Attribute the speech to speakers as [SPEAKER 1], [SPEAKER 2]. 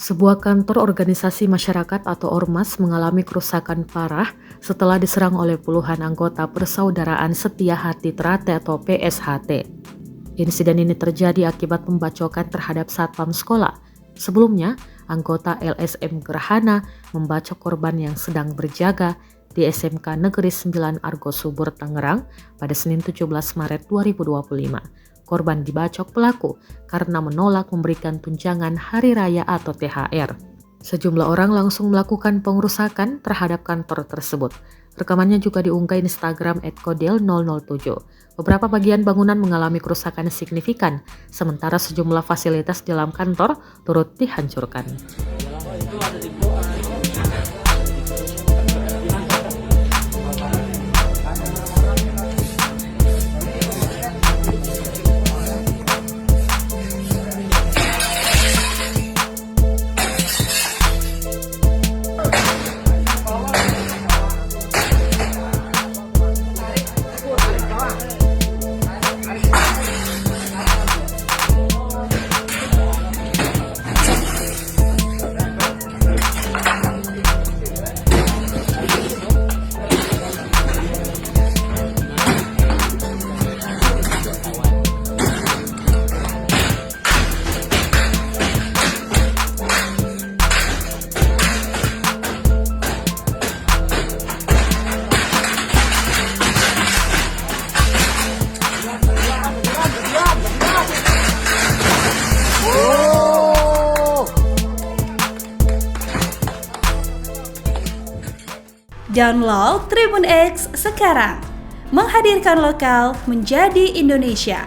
[SPEAKER 1] Sebuah kantor organisasi masyarakat atau ormas mengalami kerusakan parah setelah diserang oleh puluhan anggota Persaudaraan Setia Hati Trate atau PSHT. Insiden ini terjadi akibat pembacokan terhadap satpam sekolah. Sebelumnya, anggota LSM Gerhana membacok korban yang sedang berjaga di SMK Negeri 9 Argo Subur, Tangerang pada Senin 17 Maret 2025. Korban dibacok pelaku karena menolak memberikan tunjangan hari raya atau THR. Sejumlah orang langsung melakukan pengerusakan terhadap kantor tersebut. Rekamannya juga diunggah Instagram @kodel007. Beberapa bagian bangunan mengalami kerusakan signifikan, sementara sejumlah fasilitas di dalam kantor turut dihancurkan.
[SPEAKER 2] Download Tribun X sekarang, menghadirkan lokal menjadi Indonesia.